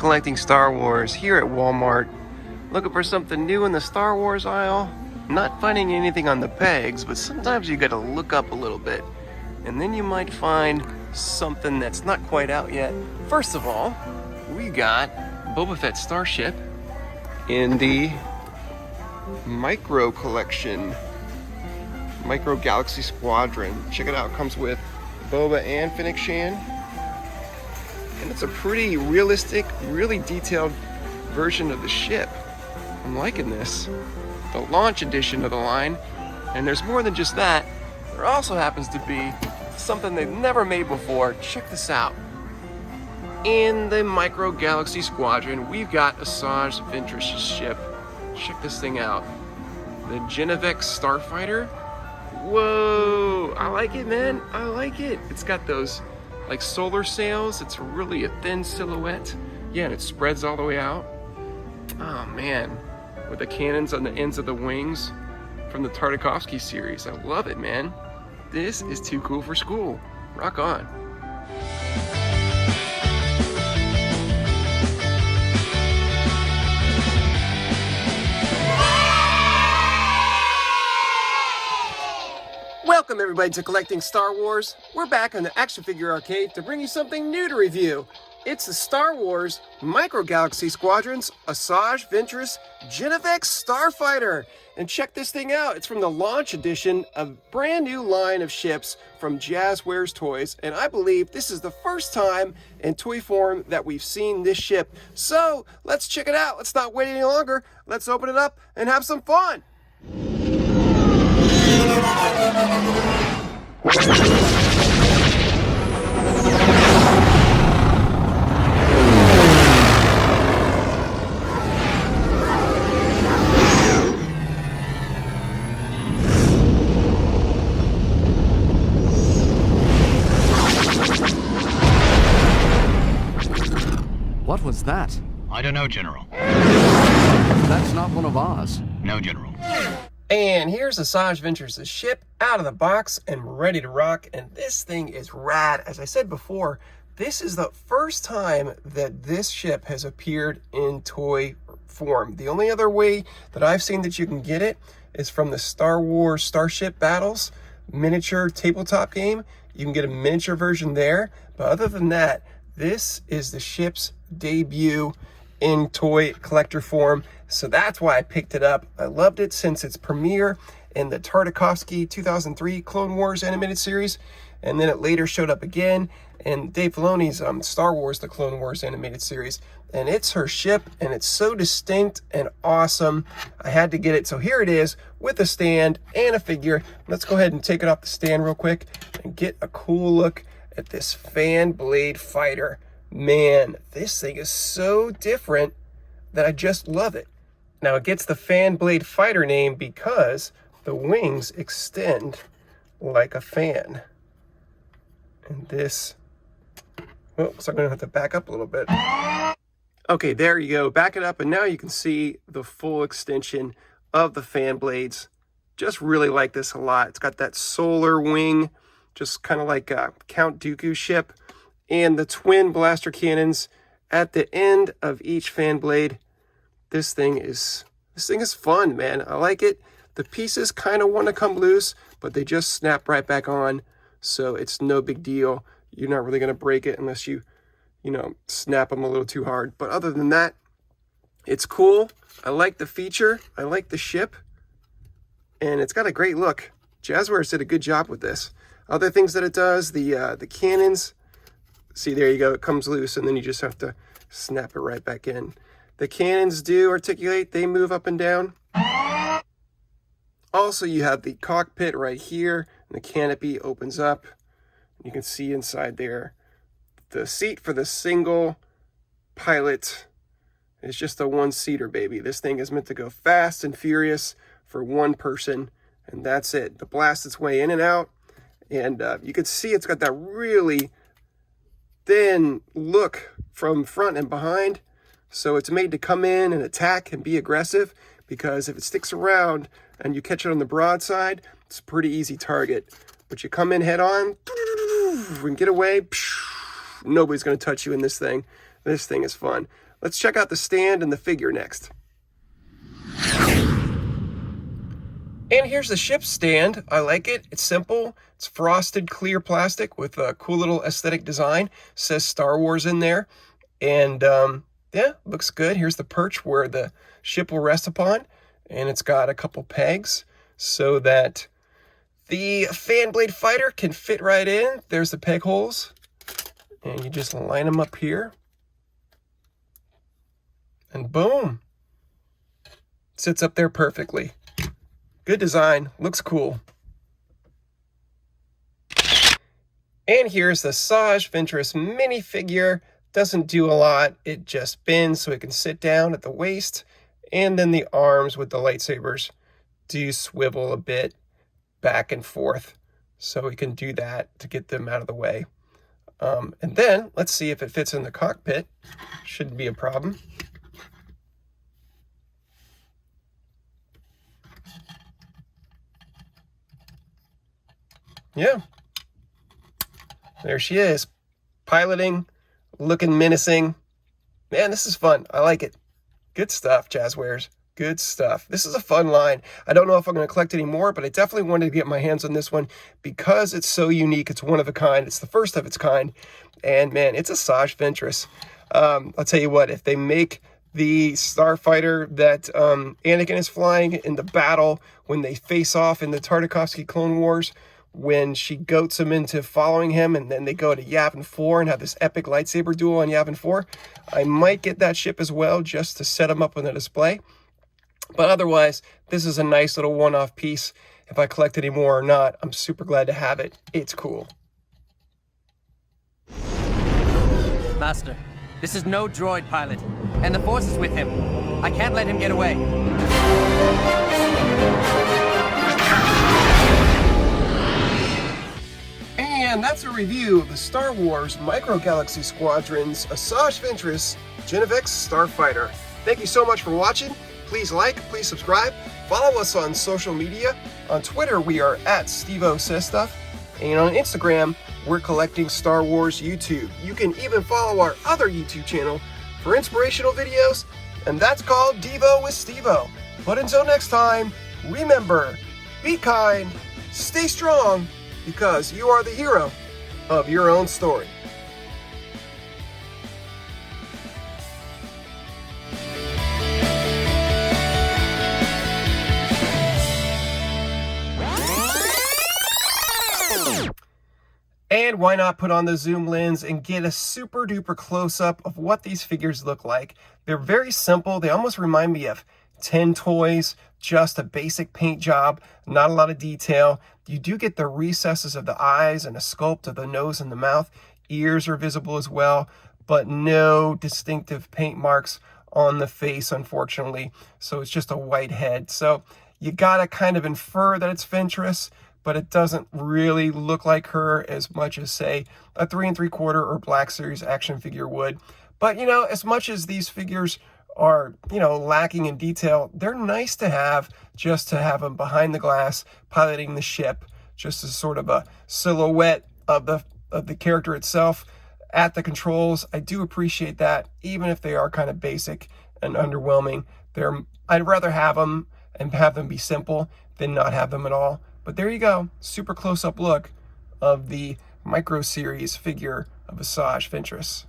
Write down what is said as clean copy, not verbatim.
collecting Star Wars here at Walmart. Looking for something new in the Star Wars aisle? Not finding anything on the pegs, but sometimes you gotta look up a little bit. And then you might find something that's not quite out yet. First of all, we got Boba Fett Starship in the Micro Collection. Micro Galaxy Squadron. Check it out, it comes with Boba and Fennec Shan. And it's a pretty realistic, really detailed version of the ship. I'm liking this. The launch edition of the line. And there's more than just that. There also happens to be something they've never made before. Check this out. In the Micro Galaxy Squadron, we've got Asajj Ventress' ship. Check this thing out. The Ginivex Starfighter. Whoa, I like it, man. I like it. It's got those like solar sails. It's really a thin silhouette. Yeah, and it spreads all the way out. Oh man, with the cannons on the ends of the wings from the Tartakovsky series. I love it, man. This is too cool for school. Rock on. Welcome everybody to Collecting Star Wars. We're back on the Action Figure Arcade to bring you something new to review. It's the Star Wars Micro Galaxy Squadron's Asajj Ventress Ginivex Starfighter. And check this thing out. It's from the launch edition of a brand new line of ships from Jazzwares Toys. And I believe this is the first time in toy form that we've seen this ship. So let's check it out. Let's not wait any longer. Let's open it up and have some fun. What was that? I don't know, General. That's not one of ours. No, General. And here's Asajj Ventress' ship out of the box and ready to rock. And this thing is rad. As I said before, this is the first time that this ship has appeared in toy form. The only other way that I've seen that you can get it is from the Star Wars Starship Battles miniature tabletop game. You can get a miniature version there. But other than that, this is the ship's debut in toy collector form. So that's why I picked it up. I loved it since its premiere in the Tartakovsky 2003 Clone Wars animated series. And then it later showed up again in Dave Filoni's Star Wars The Clone Wars animated series. And it's her ship, and it's so distinct and awesome. I had to get it. So here it is with a stand and a figure. Let's go ahead and take it off the stand real quick and get a cool look at this fan blade fighter. Man, this thing is so different that I just love it. Now it gets the fan blade fighter name because the wings extend like a fan. And this, oh, so I'm gonna have to back up a little bit. Okay, there you go, back it up, and now you can see the full extension of the fan blades. Just really like this a lot. It's got that solar wing, just kind of like a Count Dooku ship, and the twin blaster cannons at the end of each fan blade. This thing is fun, man. I like it. The pieces kind of want to come loose, but they just snap right back on, so it's no big deal. You're not really going to break it unless you snap them a little too hard. But other than that, it's cool. I like the feature. I like the ship, and it's got a great look. Jazzwares did a good job with this. Other things that it does, the cannons. See, there you go. It comes loose, and then you just have to snap it right back in. The cannons do articulate. They move up and down. Also, you have the cockpit right here, and the canopy opens up. You can see inside there. The seat for the single pilot is just a one-seater, baby. This thing is meant to go fast and furious for one person, and that's it. To blast its way in and out, and you can see it's got that really thin look from front and behind. So it's made to come in and attack and be aggressive, because if it sticks around and you catch it on the broadside, it's a pretty easy target. But you come in head on and get away, nobody's going to touch you in this thing. This thing is fun. Let's check out the stand and the figure next. And here's the ship stand. I like it. It's simple. It's frosted clear plastic with a cool little aesthetic design. It says Star Wars in there. And yeah, looks good. Here's the perch where the ship will rest upon. And it's got a couple pegs so that the fan blade fighter can fit right in. There's the peg holes. And you just line them up here. And boom. Sits up there perfectly. Good design, looks cool. And here's the Asajj Ventress minifigure. Doesn't do a lot, it just bends so it can sit down at the waist. And then the arms with the lightsabers do swivel a bit back and forth. So we can do that to get them out of the way. And then, let's see if it fits in the cockpit. Shouldn't be a problem. Yeah, there she is, piloting, looking menacing. Man, this is fun. I like it. Good stuff, Jazzwares. Good stuff. This is a fun line. I don't know if I'm going to collect any more, but I definitely wanted to get my hands on this one because it's so unique. It's one of a kind. It's the first of its kind. And man, it's Asajj Ventress. I'll tell you what, if they make the Starfighter that Anakin is flying in the battle when they face off in the Tartakovsky Clone Wars, when she goats him into following him, and then they go to Yavin 4 and have this epic lightsaber duel on Yavin 4. I might get that ship as well, just to set him up on the display. But otherwise, this is a nice little one-off piece. If I collect any more or not, I'm super glad to have it. It's cool. Master, this is no droid pilot, and the Force is with him. I can't let him get away. And that's a review of the Star Wars Micro Galaxy Squadron's Asajj Ventress Ginivex Starfighter. Thank you so much for watching. Please like, please subscribe. Follow us on social media. On Twitter, we are at StevoSaysStuff. And on Instagram, we're collecting Star Wars YouTube. You can even follow our other YouTube channel for inspirational videos, and that's called Devo with Stevo. But until next time, remember, be kind, stay strong, because you are the hero of your own story. And why not put on the zoom lens and get a super duper close-up of what these figures look like. They're very simple. They almost remind me of 10 toys, just a basic paint job, not a lot of detail. You do get the recesses of the eyes and a sculpt of the nose and the mouth. Ears are visible as well, but no distinctive paint marks on the face, unfortunately. So it's just a white head. So you gotta kind of infer that it's Ventress, but it doesn't really look like her as much as, say, a 3 3/4 or Black Series action figure would. But, you know, as much as these figures are, you know, lacking in detail, they're nice to have, just to have them behind the glass piloting the ship, just as sort of a silhouette of the character itself at the controls. I do appreciate that, even if they are kind of basic and underwhelming. I'd rather have them and have them be simple than not have them at all. But there you go, super close-up look of the Micro Series figure of Asajj Ventress.